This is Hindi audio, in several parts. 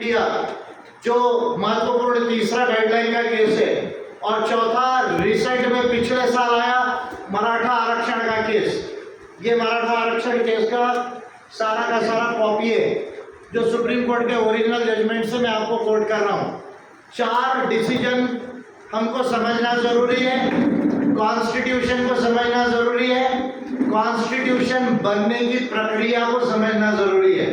इंडिया जो महत्वपूर्ण तीसरा गाइडलाइन का केस है, और चौथा रिसेंट में पिछले साल आया मराठा आरक्षण का केस। ये मराठा आरक्षण केस का सारा कॉपी है जो सुप्रीम कोर्ट के ओरिजिनल जजमेंट से मैं आपको कोट कर रहा हूँ। 4 डिसीजन हमको समझना जरूरी है, कॉन्स्टिट्यूशन को समझना जरूरी है, कॉन्स्टिट्यूशन बनने की प्रक्रिया को समझना जरूरी है।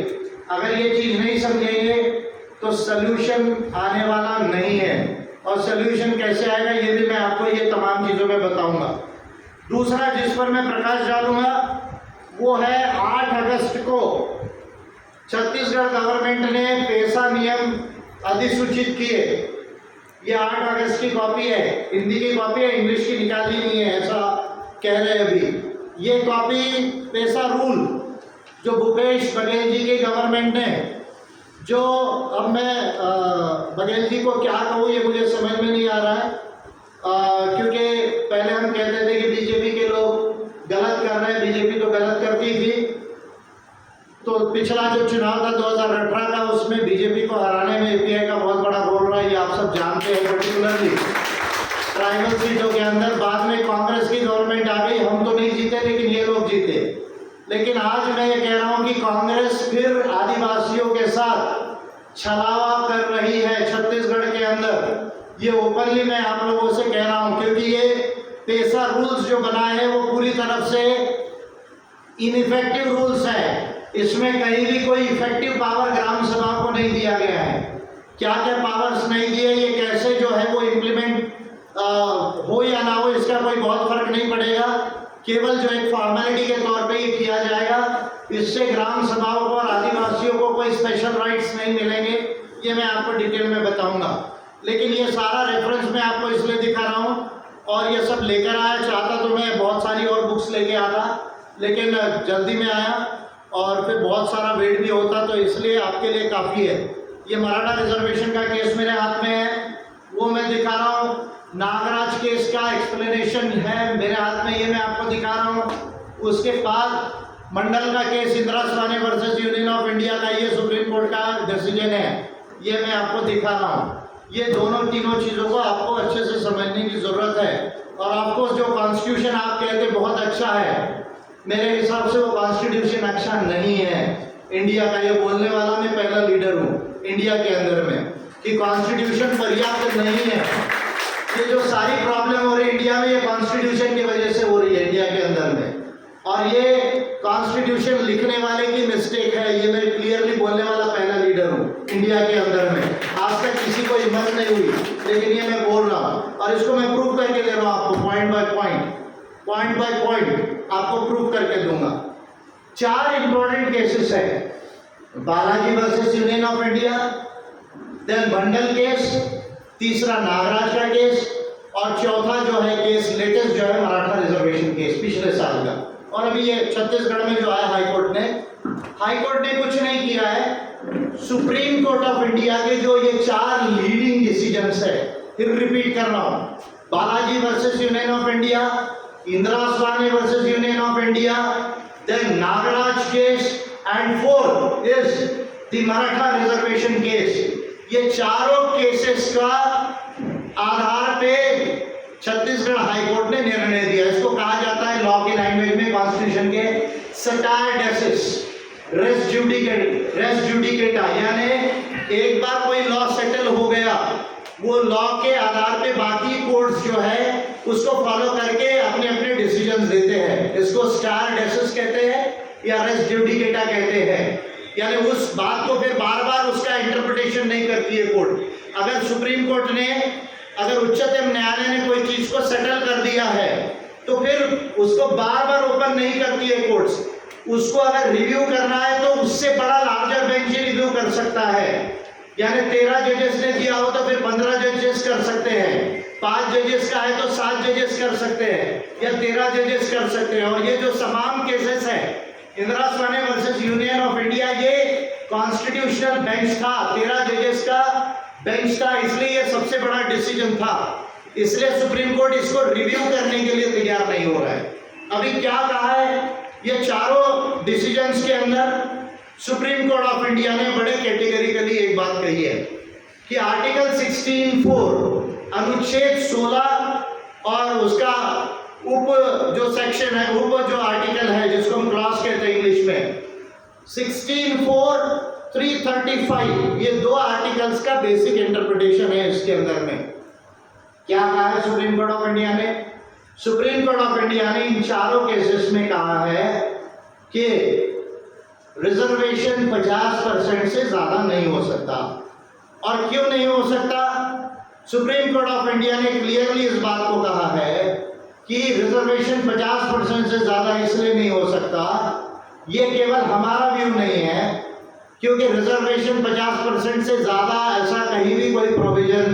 अगर ये चीज नहीं समझेंगे तो सल्यूशन आने वाला नहीं है, और सल्यूशन कैसे आएगा ये भी मैं आपको ये तमाम चीजों में बताऊंगा। दूसरा जिस पर मैं प्रकाश डालूंगा वो है 8 अगस्त को छत्तीसगढ़ गवर्नमेंट ने पेशा नियम अधिसूचित किए। ये 8 अगस्त की कॉपी है, हिंदी की कॉपी है, इंग्लिश की निकाली नहीं है ऐसा कह रहे हैं अभी। ये कॉपी पेशा रूल जो भूपेश बघेल जी की गवर्नमेंट ने, जो अब मैं बघेल जी को क्या कहूँ ये मुझे समझ में नहीं आ रहा है, क्योंकि पहले हम कहते थे कि बीजेपी के लोग गलत कर रहे हैं, बीजेपी तो गलत करती थी। तो पिछला जो चुनाव था 2018 का, उसमें बीजेपी को हराने में यूपीए का बहुत बड़ा रोल रहा है, ये आप सब जानते हैं। पर्टिकुलरली ट्राइबल सीटों के अंदर बाद में कांग्रेस की गवर्नमेंट आ गई, हम तो नहीं जीते लेकिन ये लोग जीते। लेकिन आज मैं ये कह रहा हूँ कि कांग्रेस फिर आदिवासियों के साथ छलावा कर रही है छत्तीसगढ़ के अंदर। ये ओपनली मैं आप लोगों से कह रहा हूँ, क्योंकि ये पेशा रूल्स जो बनाए हैं वो पूरी तरफ से इनइफेक्टिव रूल्स है। इसमें कहीं भी कोई इफेक्टिव पावर ग्राम सभा को नहीं दिया गया है। क्या क्या पावर्स नहीं दिए, ये कैसे जो है वो इम्प्लीमेंट हो या ना हो, इसका कोई बहुत फर्क नहीं पड़ेगा। केवल जो एक फॉर्मेलिटी के तौर पे ये किया जाएगा, इससे ग्राम सभाओं को और आदिवासियों को कोई स्पेशल राइट्स नहीं मिलेंगे, ये मैं आपको डिटेल में बताऊंगा। लेकिन ये सारा रेफरेंस मैं आपको इसलिए दिखा रहा हूँ, और ये सब लेकर आया। चाहता तो मैं बहुत सारी और बुक्स लेके आता, लेकिन जल्दी में आया और फिर बहुत सारा वेट भी होता, तो इसलिए आपके लिए काफ़ी है। ये मराठा रिजर्वेशन का केस मेरे हाथ में है, वो मैं दिखा रहा हूँ। नागराज केस का एक्सप्लेनेशन है मेरे हाथ में, ये मैं आपको दिखा रहा हूँ। उसके बाद मंडल का case Indira Swamy versus union of India का, ये सुप्रीम कोर्ट का डिसीजन है, ये मैं आपको दिखा रहा हूँ। ये तीनों चीज़ों को आपको अच्छे से समझने की ज़रूरत है। और आपको जो कॉन्स्टिट्यूशन आप कहते बहुत अच्छा है, मेरे हिसाब से वो कॉन्स्टिट्यूशन अच्छा नहीं है इंडिया का। ये बोलने वाला मैं पहला लीडर हूँ इंडिया के अंदर में कि कॉन्स्टिट्यूशन पर्याप्त नहीं है। ये जो सारी प्रॉब्लम हो रही है इंडिया में, ये कॉन्स्टिट्यूशन की वजह से हो रही है इंडिया के अंदर में, और ये कॉन्स्टिट्यूशन लिखने वाले की मिस्टेक है। ये मैं क्लियरली बोलने वाला पहला लीडर हूँ इंडिया के अंदर में। आज तक किसी को हिम्मत नहीं हुई, लेकिन ये मैं बोल रहा हूँ, और इसको मैं प्रूव करके दे रहा हूँ आपको, पॉइंट बाय पॉइंट आपको प्रूव करके दूंगा। 4 इंपॉर्टेंट केसेस है, Balaji versus union of India, then Mandal case, तीसरा नागराज का केस, और चौथा जो है केस लेटेस्ट जो है मराठा रिजर्वेशन केस पिछले साल का। और अभी ये छत्तीसगढ़ में जो आया हाईकोर्ट ने कुछ नहीं किया है। सुप्रीम कोर्ट ऑफ इंडिया के जो ये 4 लीडिंग डिसीजंस है, फिर रिपीट कर रहा हूं, Balaji versus union of India, Indira Swamy versus union of India, then Nagraj case, and 4 is the Maratha reservation case. ये चारों केसेस का आधार पे छत्तीसगढ़ हाईकोर्ट ने निर्णय दिया। इसको कहा जाता है लॉ की लैंग्वेज में, कॉन्स्टिट्यूशन के सटायर डेसिस रेस जुडिकेटा, यानी एक बार कोई लॉ सेटल हो गया, वो लॉ के आधार पे बाकी कोर्ट्स जो है उसको फॉलो करके अपने अपने डिसीजंस देते हैं। इसको स्टार डेसिस कहते हैं या रेस जुडिकेटा कहते हैं, यानी उस बात को फिर बार बार उसका इंटरप्रिटेशन नहीं करती है कोर्ट। अगर सुप्रीम कोर्ट ने, अगर उच्चतम न्यायालय ने कोई चीज को सेटल कर दिया है तो फिर उसको बार बार ओपन नहीं करती है कोर्ट्स। उसको अगर रिव्यू करना है तो उससे बड़ा लार्जर बेंच ही रिव्यू कर सकता है। यानी 13 जजेस ने दिया हो तो फिर 15 जजेस कर सकते हैं, 5 जजेस का है तो 7 जजेस कर सकते हैं, या 13 जजेस कर सकते हैं। और ये जो तमाम केसेस है, Indira Swamy versus union of India, ये कॉन्स्टिट्यूशनल बेंच था, 13 जजेस का बेंच था, इसलिए ये सबसे बड़ा डिसीजन था। इसलिए सुप्रीम कोर्ट इसको रिव्यू करने के लिए तैयार नहीं हो रहा है। अभी क्या कहा है, ये चारों डिसीजंस के अंदर सुप्रीम कोर्ट ऑफ इंडिया ने बड़े कैटेगरिकली एक बात कही है कि आर्टिकल 16(4) अनुच्छेद 16 और उसका उप जो सेक्शन है, उप जो आर्टिकल है जिसको हम क्लॉज कहते हैं इंग्लिश में, 16(4), 335, ये दो आर्टिकल्स का बेसिक इंटरप्रिटेशन है। इसके अंदर में क्या कहा है सुप्रीम कोर्ट ऑफ इंडिया ने? सुप्रीम कोर्ट ऑफ इंडिया ने इन चारों केसेस में कहा है कि रिजर्वेशन 50% से ज्यादा नहीं हो सकता। और क्यों नहीं हो सकता? सुप्रीम कोर्ट ऑफ इंडिया ने क्लियरली इस बात को कहा है कि रिजर्वेशन 50% से ज्यादा इसलिए नहीं हो सकता, ये केवल हमारा व्यू नहीं है, क्योंकि रिजर्वेशन 50% से ज्यादा ऐसा कहीं भी कोई प्रोविजन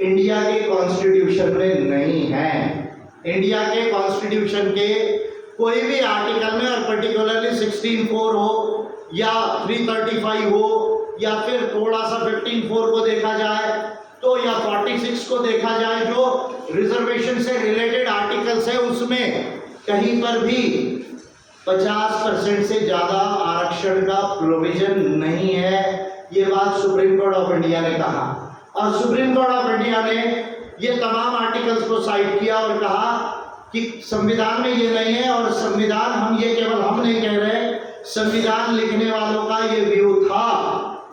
इंडिया के कॉन्स्टिट्यूशन में नहीं है। इंडिया के कॉन्स्टिट्यूशन के कोई भी आर्टिकल में, और पर्टिकुलरली 16(4) हो या 335 हो या फिर थोड़ा सा 15(4) को देखा जाए तो, या 46 को देखा जाए, जो रिजर्वेशन से रिलेटेड आर्टिकल्स है, उसमें कहीं पर भी 50% से ज्यादा आरक्षण का प्रोविजन नहीं है। ये बात सुप्रीम कोर्ट ऑफ इंडिया ने कहा, और सुप्रीम कोर्ट ऑफ इंडिया ने ये तमाम आर्टिकल्स को साइट किया और कहा कि संविधान में ये नहीं है। और संविधान, हम ये केवल हम नहीं कह रहे, संविधान लिखने वालों का ये व्यू था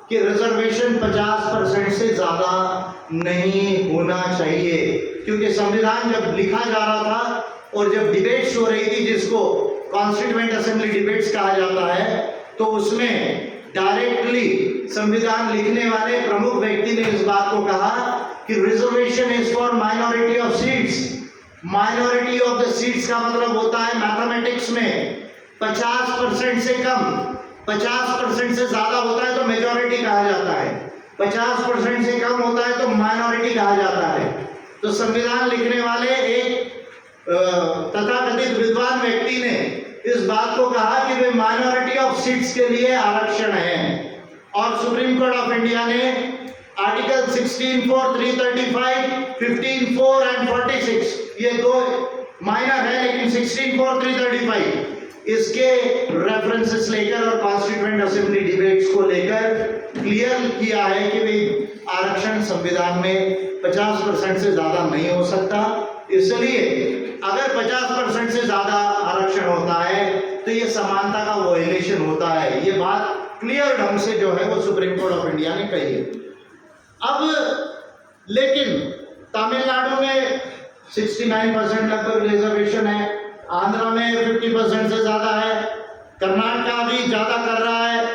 कि रिजर्वेशन 50% से ज्यादा नहीं होना चाहिए, क्योंकि संविधान जब लिखा जा रहा था और जब डिबेट्स हो रही थी, जिसको कॉन्स्टिट्यूएंट असेंबली डिबेट्स कहा जाता है, तो उसमें डायरेक्टली संविधान लिखने वाले प्रमुख व्यक्ति ने इस बात को कहा कि reservation is for minority of seats. Minority of the seats का मतलब होता है मैथमेटिक्स में 50% से कम, 50% से ज्यादा होता है तो मेजॉरिटी कहा जाता है, 50% से कम होता है तो माइनॉरिटी कहा जाता है। तो संविधान लिखने वाले एक तथाकथित विद्वान व्यक्ति ने इस बात को कहा कि वे माइनॉरिटी ऑफ सीट्स के लिए आरक्षण है। और सुप्रीम कोर्ट ऑफ इंडिया ने आर्टिकल 16(4), 335, 15(4) एंड 46, ये दो माइनर है लेकिन 16(4), 335 इसके रेफरेंसेस लेकर और कॉन्स्टिट्यूएंट असेंबली डिबेट्स को लेकर क्लियर किया है कि भाई आरक्षण संविधान में 50% से ज्यादा नहीं हो सकता। इसलिए अगर 50% से ज्यादा आरक्षण होता है तो ये समानता का वायलेशन होता है। ये बात क्लियर ढंग से जो है वो सुप्रीम कोर्ट ऑफ इंडिया ने कही है। अब लेकिन तमिलनाडु में 69% लगभग रिजर्वेशन है, आंध्र में 50% से ज्यादा है, कर्नाटक भी ज्यादा कर रहा है,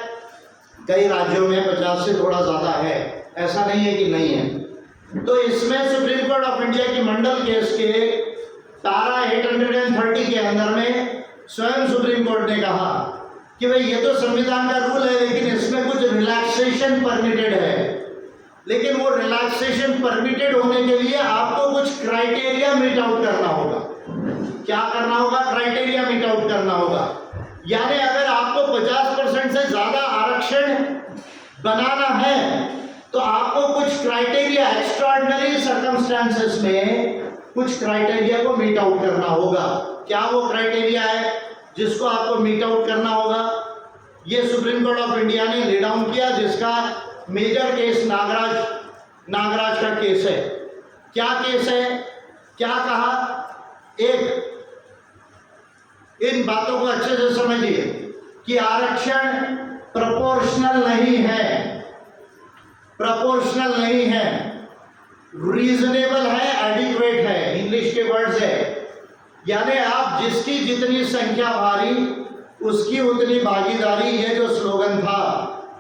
कई राज्यों में 50 से थोड़ा ज्यादा है, ऐसा नहीं है कि नहीं है। तो इसमें सुप्रीम कोर्ट ऑफ इंडिया की मंडल केस के धारा 830 के अंदर में स्वयं सुप्रीम कोर्ट ने कहा कि भाई ये तो संविधान का रूल है, लेकिन इसमें कुछ रिलैक्सेशन परमिटेड है। लेकिन वो रिलैक्सेशन परमिटेड होने के लिए आपको कुछ क्राइटेरिया मीट आउट करना होगा। क्या करना होगा? क्राइटेरिया मीट आउट करना होगा। यानी अगर आपको 50% से ज्यादा आरक्षण बनाना है तो आपको कुछ क्राइटेरिया, एक्स्ट्राऑर्डिनरी सर्कमस्टेंसेस में कुछ क्राइटेरिया को मीट आउट करना होगा। क्या वो क्राइटेरिया है जिसको आपको मीट आउट करना होगा? ये सुप्रीम कोर्ट ऑफ इंडिया ने ले डाउन किया, जिसका मेजर केस नागराज का केस है। क्या केस है? क्या कहा? एक, इन बातों को अच्छे से समझिए कि आरक्षण प्रोपोर्शनल नहीं है, प्रोपोर्शनल नहीं है, रीजनेबल है, एडिक्वेट है, इंग्लिश के वर्ड्स है। यानी आप जिसकी जितनी संख्या भारी उसकी उतनी भागीदारी, ये जो स्लोगन था,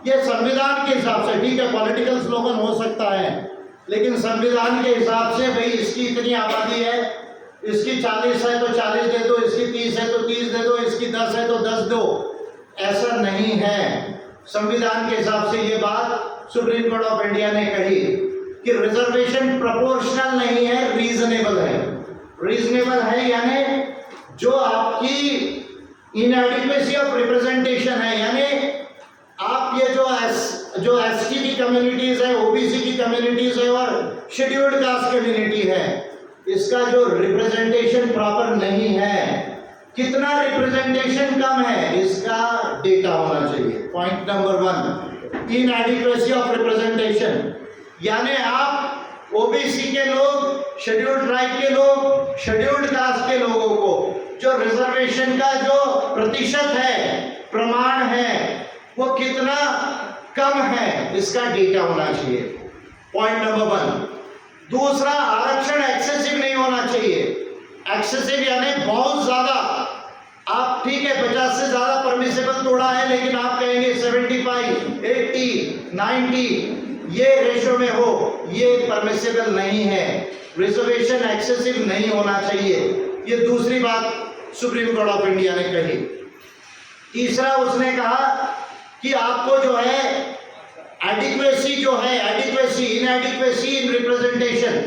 ये संविधान के हिसाब से, ठीक है पॉलिटिकल स्लोगन हो सकता है, लेकिन संविधान के हिसाब से भाई इसकी इतनी आबादी है, इसकी 40 है तो 40 दे दो, इसकी 30 है तो 30 दे दो, इसकी 10 है तो 10 दो, ऐसा नहीं है। संविधान के हिसाब से ये बात सुप्रीम कोर्ट ऑफ इंडिया ने कही कि रिजर्वेशन प्रोपोर्शनल नहीं है, रीजनेबल है। रीजनेबल है यानी जो आपकी इनएडिक्वेसी ऑफ रिप्रेजेंटेशन है, यानी आप ये जो एसटी की कम्युनिटीज है, ओबीसी की कम्युनिटीज है और शेड्यूल्ड कास्ट कम्युनिटी है, इसका जो रिप्रेजेंटेशन प्रॉपर नहीं है, कितना रिप्रेजेंटेशन कम है, इसका डेटा होना चाहिए। Point number 1, inadequacy of representation, यानी आप ओबीसी के लोग, शेड्यूल्ड ट्राइब के लोग, शेड्यूल्ड कास्ट के लोगों को जो रिजर्वेशन का जो प्रतिशत है, प्रमाण है, वो कितना कम है, इसका डेटा होना चाहिए। Point number 1। दूसरा, आरक्षण एक्सेसिव नहीं होना चाहिए। एक्सेसिव यानी बहुत ज्यादा, आप ठीक है 50 से ज्यादा परमिसेबल तोड़ा है, लेकिन आप कहेंगे 75, 80, 90 ये रेशो में हो, ये परमिसेबल नहीं है। रिजर्वेशन एक्सेसिव नहीं होना चाहिए। ये दूसरी बात सुप्रीम कोर्ट ऑफ इंडिया ने कही। तीसरा, उसने कहा कि आपको जो है एडिक्वेसी जो है, एडिक्वेसी, इनएडिक्वेसी इन रिप्रेजेंटेशन,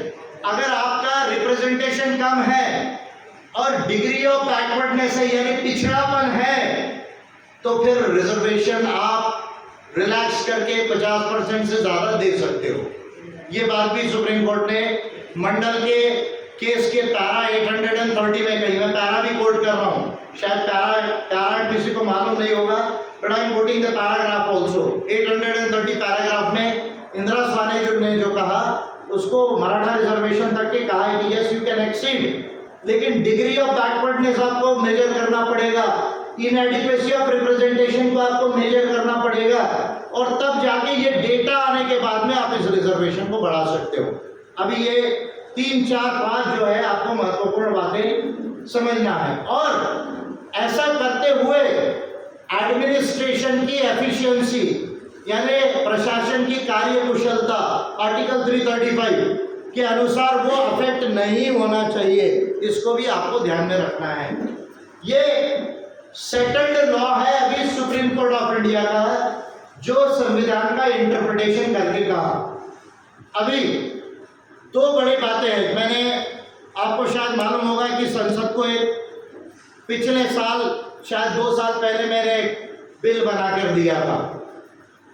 अगर आपका रिप्रेजेंटेशन कम है और डिग्री ऑफ बैकवर्डनेस है यानी पिछड़ापन है, तो फिर रिजर्वेशन आप रिलैक्स करके 50% से ज्यादा दे सकते हो। ये बात भी सुप्रीम कोर्ट ने मंडल के केस के पैरा 830 में कही। मैं पैरा भी कोट कर रहा हूँ, शायद पैरा किसी को मालूम नहीं होगा, but I am quoting the paragraph also. 830 paragraph में इंदिरा स्वाने ने जो कहा, उसको मराठा रिजर्वेशन तक के कहा है कि यस यू कैन एक्सीड, लेकिन डिग्री ऑफ बैकवर्डनेस आपको मेजर करना पड़ेगा, इनएडिक्वेसी ऑफ रिप्रेजेंटेशन को आपको मेजर करना पड़ेगा, और तब जाके ये डेटा आने के बाद में आप इस रिजर्वेशन को बढ़ा सकते हो। अभी ये 3, 4, 5 जो है आपको महत्वपूर्ण बातें समझना है। और ऐसा करते हुए एडमिनिस्ट्रेशन की एफिशिएंसी यानी प्रशासन की कार्यकुशलता आर्टिकल 335 के अनुसार वो अफेक्ट नहीं होना चाहिए, इसको भी आपको ध्यान में रखना है। ये सेटल्ड लॉ है अभी सुप्रीम कोर्ट ऑफ इंडिया का, जो संविधान का इंटरप्रिटेशन करके कहा। अभी 2 बड़ी बातें हैं। मैंने आपको शायद मालूम होगा कि संसद को एक पिछले साल, शायद 2 साल पहले मैंने एक बिल बना कर दिया था।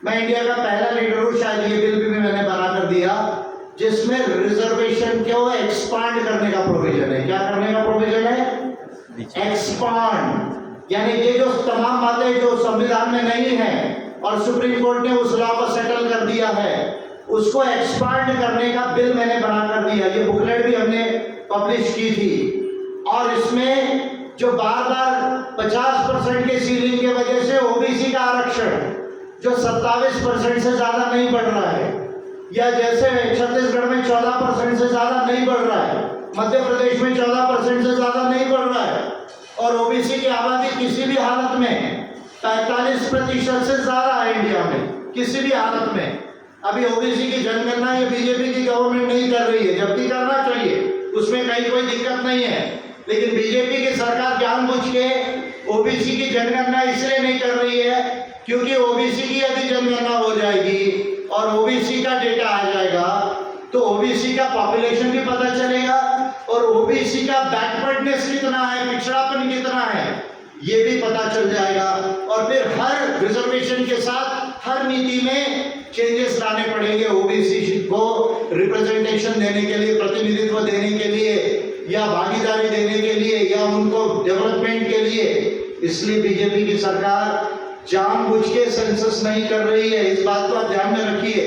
मैं इंडिया का पहला लीडर हूँ, शायद ये बिल भी मैंने बना कर दिया, जिसमें रिजर्वेशन को एक्सपांड करने का प्रोविजन है। क्या करने का प्रोविजन है? एक्सपांड, यानी ये जो तमाम बातें जो संविधान में नहीं है और सुप्रीम कोर्ट ने उस लॉ को सेटल कर दिया है, उसको एक्सपांड करने का बिल मैंने बना कर दिया। ये बुकलेट भी हमने पब्लिश की थी, और इसमें जो बार 50% के सीलिंग के वजह से ओबीसी का आरक्षण जो 27% से ज्यादा नहीं बढ़ रहा है, या जैसे छत्तीसगढ़ में 14% से ज्यादा नहीं बढ़ रहा है, मध्य प्रदेश में 14% से ज्यादा नहीं बढ़ रहा है, और ओबीसी की आबादी किसी भी हालत में 45% से ज्यादा है इंडिया में, किसी भी हालत में। अभी ओबीसी की जनगणना ये बीजेपी की गवर्नमेंट नहीं कर रही है, जबकि करना चाहिए, उसमें कहीं कोई दिक्कत नहीं है, लेकिन बीजेपी की सरकार जानबूझ के ओबीसी की जनगणना इसलिए नहीं कर रही है क्योंकि ओबीसी की यदि जनगणना हो जाएगी और ओबीसी का डेटा आ जाएगा तो ओबीसी का पॉपुलेशन भी पता चलेगा और ओबीसी का बैकवर्डनेस कितना है, पिछड़ापन कितना है, ये भी पता चल जाएगा। और फिर हर रिजर्वेशन के साथ हर नीति में चेंजेस लाने पड़ेंगे ओबीसी को रिप्रेजेंटेशन देने के लिए, प्रतिनिधित्व देने के लिए, या भागीदारी देने के लिए, या उनको डेवलपमेंट के लिए। इसलिए बीजेपी की सरकार जानबूझ के सेंसस नहीं कर रही है, इस बात को आप ध्यान में रखिए।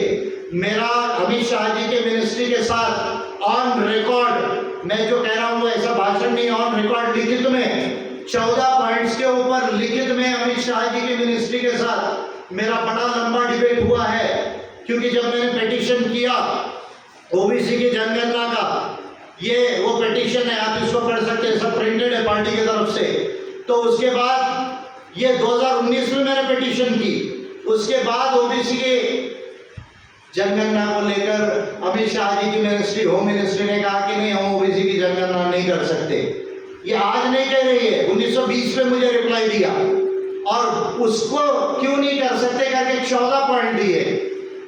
मेरा अमित शाह जी के मिनिस्ट्री के साथ ऑन रिकॉर्ड, मैं जो कह रहा हूँ वो ऐसा भाषण नहीं, ऑन रिकॉर्ड लिखित में 14 पॉइंट्स के ऊपर लिखित में अमित शाह जी के मिनिस्ट्री के साथ मेरा बड़ा लंबा डिबेट हुआ है। क्योंकि जब मैंने पिटीशन किया ओबीसी की जनगणना का, ये वो पिटीशन है, आप इसको पढ़ सकते हैं, सब प्रिंटेड है पार्टी की तरफ से। तो उसके बाद ये 2019 में मैंने पिटीशन की, उसके बाद ओबीसी के जनगणना को लेकर अमित शाह जी की मिनिस्ट्री, होम मिनिस्ट्री ने कहा कि नहीं, हम ओबीसी की जनगणना नहीं कर सकते। ये आज नहीं कह रही है, 1920 में मुझे रिप्लाई दिया, और उसको क्यों नहीं कर सकते करके 14 पॉइंट दिए,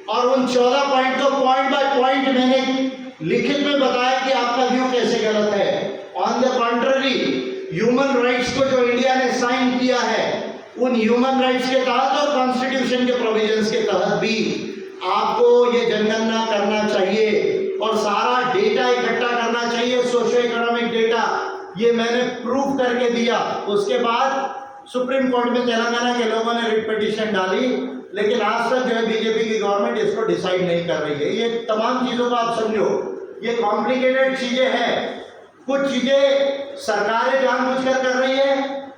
और उन 14 पॉइंट को पॉइंट बाय पॉइंट मैंने लिखित में बताया कि आपका व्यू कैसे गलत है। On the contrary, human rights को जो इंडिया ने साइन किया है, उन ह्यूमन राइट्स के तहत और कॉन्स्टिट्यूशन के प्रोविजंस के तहत भी आपको ये जनगणना करना चाहिए और सारा डेटा इकट्ठा करना चाहिए, सोशो इकोनॉमिक डेटा। ये मैंने प्रूव कर करके दिया। उसके बाद सुप्रीम कोर्ट में तेलंगाना के लोगों ने रिट पिटीशन डाली, लेकिन आज तक जो है बीजेपी की गवर्नमेंट इसको डिसाइड नहीं कर रही है। ये तमाम चीज़ों को आप समझो, ये कॉम्प्लिकेटेड चीज़ें हैं। कुछ चीज़ें सरकारें जानबूझकर कर रही है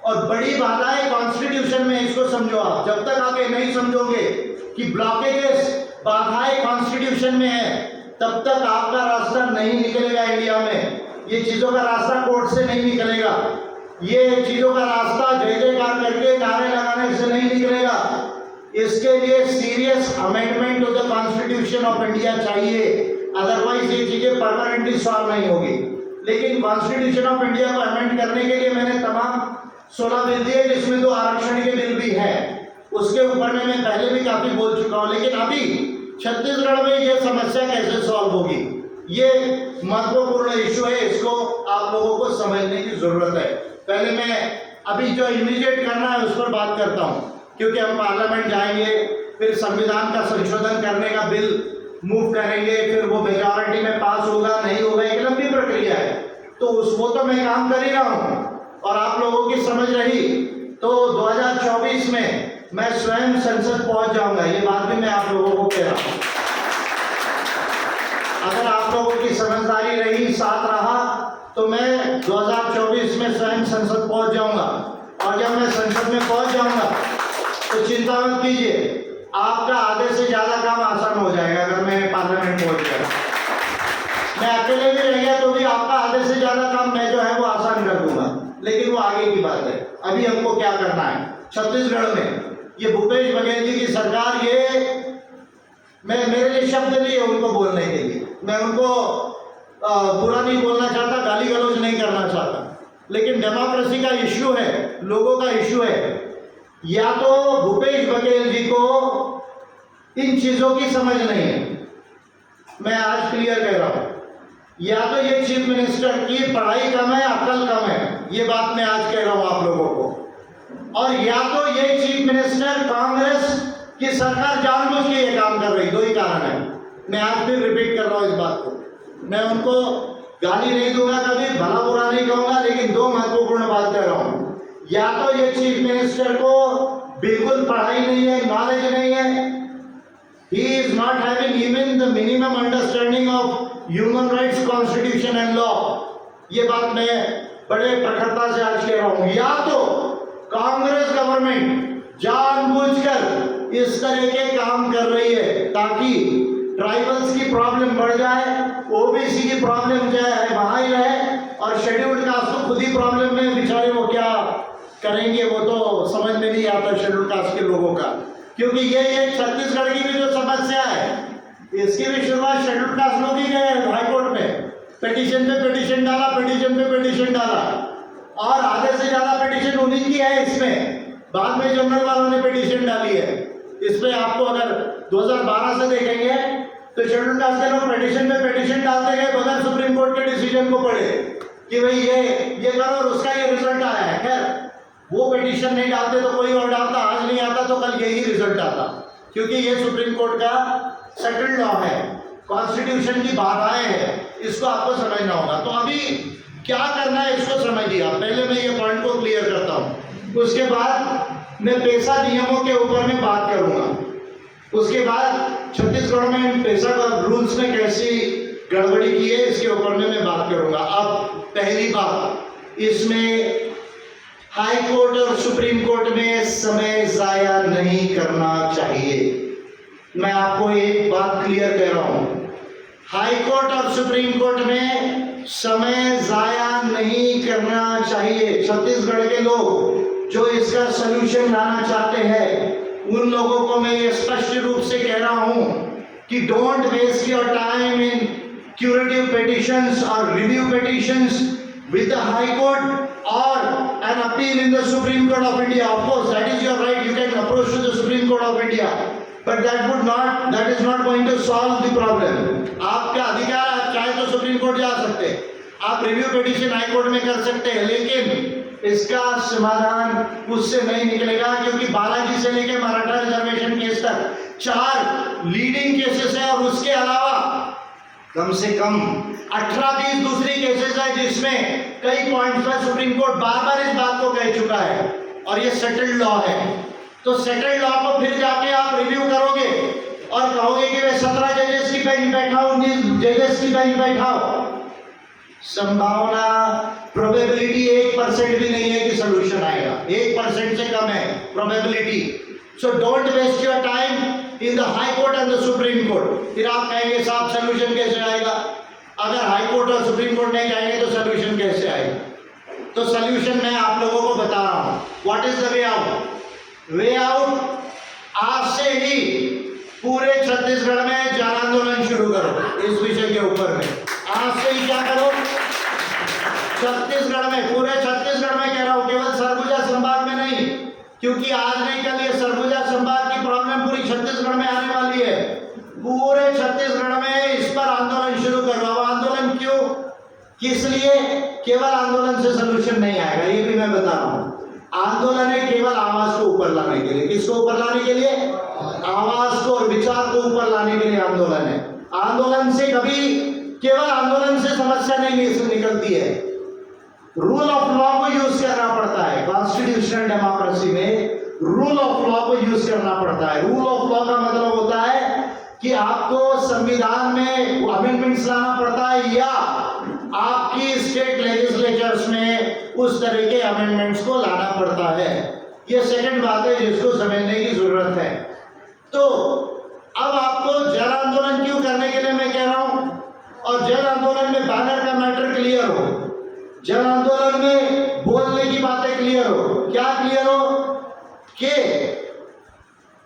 और बड़ी बाधाएं कॉन्स्टिट्यूशन में, इसको समझो आप। जब तक आप ये नहीं समझोगे कि ब्लॉकेजेस, बाधाएं कॉन्स्टिट्यूशन में है, तब तक आपका रास्ता नहीं निकलेगा इंडिया में। ये चीज़ों का रास्ता कोर्ट से नहीं निकलेगा, ये चीज़ों का रास्ता जय जयकार करके नारे लगाने से नहीं निकलेगा। इसके लिए serious amendment to the constitution of India चाहिए, अदरवाइज ये चीज़ें परमानेंटली सॉल्व नहीं होगी। लेकिन कॉन्स्टिट्यूशन ऑफ इंडिया को अमेंड करने के लिए मैंने तमाम 16 बिल दिए, जिसमें 2 आरक्षण के बिल भी हैं। उसके ऊपर में मैं पहले भी काफ़ी बोल चुका हूँ। लेकिन अभी छत्तीसगढ़ में ये समस्या कैसे सॉल्व होगी, ये महत्वपूर्ण इशू है, इसको आप लोगों को समझने की जरूरत है। पहले मैं अभी जो इमीडिएट करना है उस पर बात करता हूँ, क्योंकि हम पार्लियामेंट जाएंगे, फिर संविधान का संशोधन करने का बिल मूव करेंगे, फिर वो मेजॉरिटी में पास होगा नहीं होगा, एक लंबी प्रक्रिया है। तो वो तो मैं काम कर ही रहा हूँ और आप लोगों की समझ रही तो 2024 में मैं स्वयं संसद पहुंच जाऊंगा। ये बात भी मैं आप लोगों को कह रहा हूँ। अगर आप लोगों की समझदारी रही, साथ रहा, तो मैं 2024 में स्वयं संसद पहुंच जाऊंगा। और जब मैं संसद में पहुंच जाऊंगा तो चिंता मत कीजिए, आपका आधे से ज्यादा काम आसान हो जाएगा। अगर मैं पार्लियामेंट पहुंच गया, मैं अकेले भी रह गया तो भी आपका आधे से ज्यादा काम मैं जो है वो आसान कर दूंगा। लेकिन वो आगे की बात है। अभी हमको क्या करना है छत्तीसगढ़ में, ये भूपेश बघेल जी की सरकार, ये मैं मेरे लिए शब्द नहीं है उनको बोलने के लिए, मैं उनको बुरा नहीं बोलना चाहता, गाली गलौज नहीं करना चाहता, लेकिन डेमोक्रेसी का इश्यू है, लोगों का इश्यू है। या तो भूपेश बघेल जी को इन चीजों की समझ नहीं है, मैं आज क्लियर कह रहा हूं, या तो ये चीफ मिनिस्टर की पढ़ाई कम है, अक्ल कम है, ये बात मैं आज कह रहा हूं आप लोगों को, और या तो ये चीफ मिनिस्टर कांग्रेस की सरकार जानबूझ के ये काम कर रही। 2 ही कारण है। मैं आज भी रिपीट कर रहा हूं इस बात को, मैं उनको गाली नहीं दूंगा, कभी भला बुरा नहीं कहूंगा, लेकिन 2 महत्वपूर्ण बात कह रहा हूं। या तो ये चीफ मिनिस्टर को बिल्कुल पढ़ाई नहीं है, नॉलेज नहीं है, he is not having even the minimum understanding of human rights, constitution and law। ये बात मैं बड़े प्रखरता से आज कह रहा हूं। या तो कांग्रेस गवर्नमेंट जानबूझकर इस तरह के काम कर रही है ताकि ट्राइबल्स की प्रॉब्लम बढ़ जाए, ओबीसी की प्रॉब्लम जो है वहां ही रहे, और शेड्यूल्ड कास्ट तो खुद ही प्रॉब्लम में बेचारे, वो क्या करेंगे वो तो समझ में नहीं आता शेड्यूल्ड कास्ट के लोगों का। क्योंकि ये छत्तीसगढ़ की भी जो समस्या है, इसकी भी शुरुआत शेड्यूल्ड कास्ट लोग ही गए हाईकोर्ट में, पिटीशन पे पिटीशन डाला, पिटीशन पे पिटीशन डाला, और आधे से ज्यादा पिटीशन उन्हीं की है इसमें। बाद में जनरल वालों ने पिटीशन डाली है इस पे। आपको अगर 2012 से देखेंगे तो शेड्यूल्ड कास्ट के लोग पिटीशन पे पिटीशन डालते गए बगैर सुप्रीम कोर्ट के डिसीजन को पढ़े कि भाई ये करो, और उसका ये रिजल्ट आया है। खैर वो पिटीशन नहीं डालते तो कोई और डालता, आज नहीं आता तो कल यही रिजल्ट आता, क्योंकि ये सुप्रीम कोर्ट का सेटल्ड लॉ है, कॉन्स्टिट्यूशन की बाधाएं है, इसको आपको समझना होगा। तो अभी क्या करना है इसको समझिए आप। पहले मैं ये पॉइंट को क्लियर करता हूँ, उसके बाद मैं पेशा नियमों के ऊपर में बात करूंगा, उसके बाद छत्तीसगढ़ में पेशा का रूल्स में कैसी गड़बड़ी की है इसके ऊपर में मैं बात करूंगा। अब पहली बात, इसमें हाई कोर्ट और सुप्रीम कोर्ट में समय जाया नहीं करना चाहिए। मैं आपको एक बात क्लियर कह रहा हूं, हाई कोर्ट और सुप्रीम कोर्ट में समय जाया नहीं करना चाहिए। छत्तीसगढ़ के लोग जो इसका सलूशन लाना चाहते हैं, उन लोगों को मैं ये स्पष्ट रूप से कह रहा हूं कि don't waste your time in curative petitions और review petitions with the High Court or an appeal in the Supreme Court of India. Of course, that is your right. You can approach to the Supreme Court of India, but that is not going to solve the problem. आपका अधिकार, आप चाहे तो सुप्रीम कोर्ट जा सकते हैं, आप रिव्यू पिटीशन हाई कोर्ट में कर सकते हैं, लेकिन इसका समाधान उससे नहीं निकलेगा, क्योंकि बालाजी से लेकर मराठा रिजर्वेशन केस तक 4 लीडिंग केसेस है, और उसके अलावा कम से कम 18-20 दूसरी केसेस है जिसमें कई पॉइंट्स पर सुप्रीम कोर्ट बार बार इस बात को कह चुका है और ये सेटल्ड लॉ है। तो सेटल्ड लॉ को फिर जाके आप रिव्यू करोगे और कहोगे कि वे 17 जजेस की बेंच बैठाओ, 19 जजेस की बेंच बैठाओ, संभावना प्रोबेबिलिटी 1% भी नहीं है कि सॉल्यूशन आएगा। 1% से कम है probability. So don't waste your time in the high court and the supreme court. फिर आप कहेंगे साहब सॉल्यूशन कैसे आएगा? अगर हाई कोर्ट और सुप्रीम कोर्ट नहीं कहेंगे तो सॉल्यूशन कैसे आएगा? तो सॉल्यूशन मैं आप लोगों को बता रहा हूं। What is the way out? Way out, आज से ही पूरे छत्तीसगढ़ में जन आंदोलन शुरू करो इस विषय के ऊपर में। आज से ही क्या करो? छत्तीसगढ़ में, पूरे छत्तीसगढ़ में कह रहा हूं, केवल सरगुजा संभाग में नहीं, क्योंकि आज नहीं कल ये सरगुजा संभाग की प्रॉब्लम पूरी छत्तीसगढ़ में आने वाली है। पूरे छत्तीसगढ़ में इस पर आंदोलन शुरू करो। अब आंदोलन क्यों, किस लिए? केवल आंदोलन से सलूशन नहीं आएगा, ये भी मैं बता रहा हूं। आंदोलन है केवल आवाज को ऊपर लाने के लिए। किसको ऊपर लाने के लिए? आवाज को और विचार को ऊपर लाने के लिए आंदोलन है। आंदोलन से कभी, केवल आंदोलन से समस्या नहीं निकलती है। रूल ऑफ लॉ को यूज करना पड़ता है। कॉन्स्टिट्यूशनल डेमोक्रेसी में रूल ऑफ लॉ को यूज करना पड़ता है। रूल ऑफ लॉ का मतलब होता है कि आपको संविधान में अमेंडमेंट्स लाना पड़ता है या आपकी स्टेट लेजिस्लेचर्स में उस तरह के अमेंडमेंट्स को लाना पड़ता है। ये सेकंड बात है जिसको समझने की जरूरत है। तो अब आपको जन आंदोलन क्यों करने के लिए मैं कह रहा हूं, और जन आंदोलन में बैनर का मैटर क्लियर हो, जन आंदोलन में बोलने की बातें क्लियर हो। क्या क्लियर हो? कि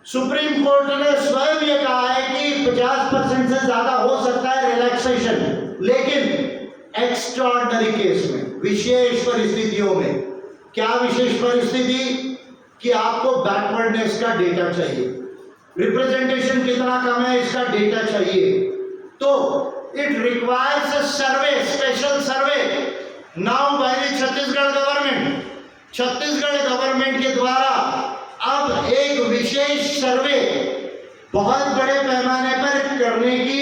सुप्रीम कोर्ट ने स्वयं ये कहा है कि 50% से ज्यादा हो सकता है रिलैक्सेशन, लेकिन एक्स्ट्राऑर्डिनरी केस में, विशेष परिस्थितियों में। क्या विशेष परिस्थिति? कि आपको बैकवर्डनेस का डेटा चाहिए, रिप्रेजेंटेशन कितना कम है इसका डेटा चाहिए। तो it requires a survey, special survey now by the Chhattisgarh government. Chhattisgarh government के द्वारा अब एक विशेष सर्वे बहुत बड़े पैमाने पर करने की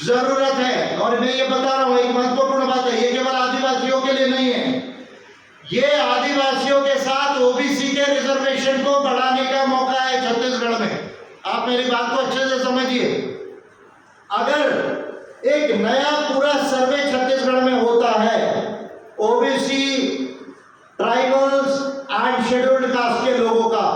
जरूरत है। और मैं ये बता रहा हूं, एक महत्वपूर्ण बात है, ये केवल आदिवासियों के लिए नहीं है, ये आदिवासियों के साथ ओबीसी के रिजर्वेशन को बढ़ाने का मौका है छत्तीसगढ़ में। आप मेरी बात को अच्छे से समझिए। अगर एक नया पूरा सर्वे छत्तीसगढ़ में होता है OBC, tribals and scheduled caste के लोगों का,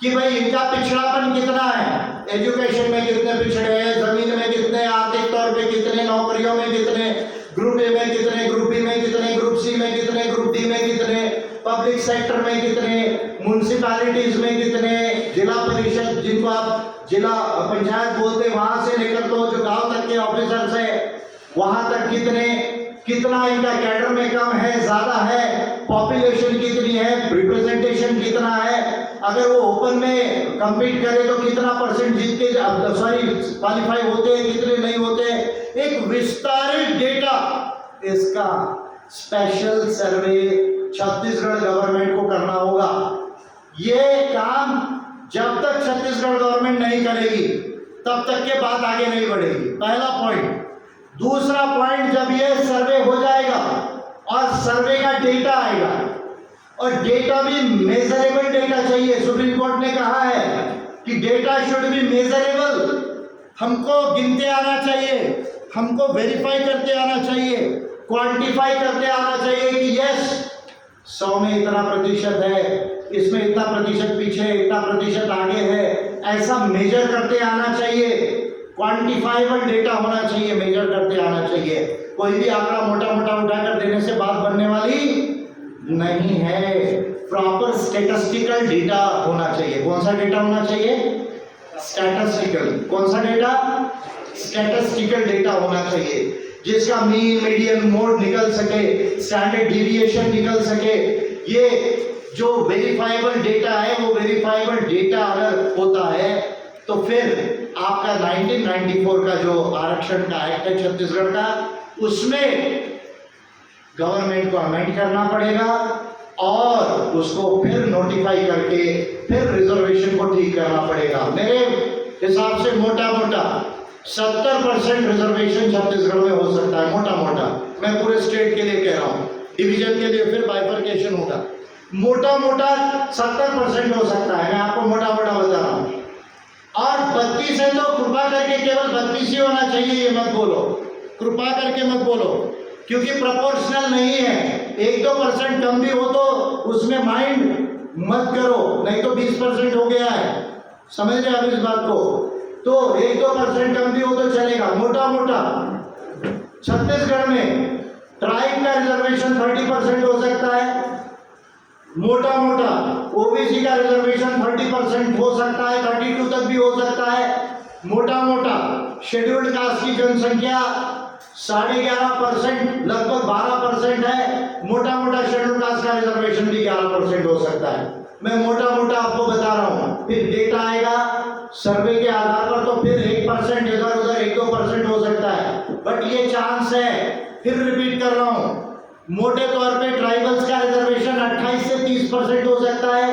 कि भाई इनका पिछड़ापन कितना है, एजुकेशन में कितने पिछड़े हैं, जमीन में कितने, आर्थिक तौर पे कितने, नौकरियों में कितने, ग्रुप ए में कितने, ग्रुप बी में कितने, ग्रुप सी में कितने, ग्रुप डी में कितने, पब्लिक सेक्टर में कितने, म्युनिसिपैलिटीज में कितने, जिला परिषद जिनको आप जिला पंचायत बोलते वहां से लेकर तो जो गांव तक के ऑफिसर्स है वहां तक कितने, कितना इनका कैडर में कम है, ज्यादा है, पॉपुलेशन कितनी है, रिप्रेजेंटेशन कितना है, अगर वो ओपन में कम्पीट करे तो कितना परसेंट जीत के क्वालिफाई होते हैं, कितने नहीं होते। एक विस्तारित डेटा, इसका स्पेशल सर्वे छत्तीसगढ़ गवर्नमेंट को करना होगा। ये काम जब तक छत्तीसगढ़ गवर्नमेंट नहीं करेगी तब तक के बात आगे नहीं बढ़ेगी। पहला पॉइंट। दूसरा पॉइंट, जब ये सर्वे हो जाएगा और सर्वे का डेटा आएगा, और डेटा भी मेजरेबल डेटा चाहिए। सुप्रीम कोर्ट ने कहा है कि डेटा शुड बी मेजरेबल, हमको गिनते आना चाहिए, हमको वेरीफाई करते आना चाहिए, क्वांटिफाई करते आना चाहिए कि यस 100 में इतना प्रतिशत है, इसमें इतना प्रतिशत पीछे, इतना प्रतिशत आगे है, ऐसा मेजर करते आना चाहिए। क्वांटिफाइबल डेटा होना चाहिए, मेजर करते आना चाहिए। कोई भी आंकड़ा मोटा मोटा उठाकर देने से बात बनने वाली नहीं है। प्रॉपर स्टैटिस्टिकल डेटा होना चाहिए। कौन सा डेटा होना चाहिए? स्टैटिस्टिकल। कौन सा डेटा? स्टैटिस्टिकल डेटा होना चाहिए, जिसका मीन, मीडियन, मोड निकल सके, स्टैंडर्ड डिविएशन निकल सके। ये जो वेरीफाइबल डेटा है, वो वेरीफाइबल डेटा अगर होता है तो फिर आपका 1994 का जो आरक्षण का एक्ट है छत्तीसगढ़ का, उसमें गवर्नमेंट को अमेंड करना पड़ेगा और उसको फिर नोटिफाई करके फिर रिजर्वेशन को ठीक करना पड़ेगा। मेरे हिसाब से मोटा मोटा 70% रिजर्वेशन छत्तीसगढ़ में हो सकता है, मोटा मोटा। मैं पूरे स्टेट के लिए कह रहा हूँ, डिवीजन के लिए फिर बाइफर्केशन होगा। मोटा मोटा 70% हो सकता है, मैं आपको मोटा मोटा बता रहा हूँ। और 32 है तो कृपा करके केवल 32 ही होना चाहिए, ये मत बोलो, कृपा करके मत बोलो, क्योंकि प्रोपोर्शनल नहीं है। 1-2% कम भी हो तो उसमें माइंड मत करो, नहीं तो 20% हो गया है, समझ रहे आप इस बात को। तो 1-2% कम भी हो तो चलेगा। मोटा मोटा छत्तीसगढ़ में ट्राइब का रिजर्वेशन 30% हो सकता है, मोटा मोटा ओबीसी का रिजर्वेशन 30% हो सकता है, 32 तक भी हो सकता है। मोटा मोटा शेड्यूल्ड कास्ट की जनसंख्या 11.5%, लगभग 12% है। मोटा मोटा शेड्यूल्ड कास्ट का रिजर्वेशन भी 11% हो सकता है। मैं मोटा मोटा आपको बता रहा हूँ, फिर डेटा आएगा सर्वे के आधार पर, तो फिर 1% इधर उधर 1-2% हो सकता है, बट ये चांस है। फिर रिपीट कर रहा हूँ, मोटे तौर पे ट्राइबल्स का रिजर्वेशन 28 से 30% हो सकता है,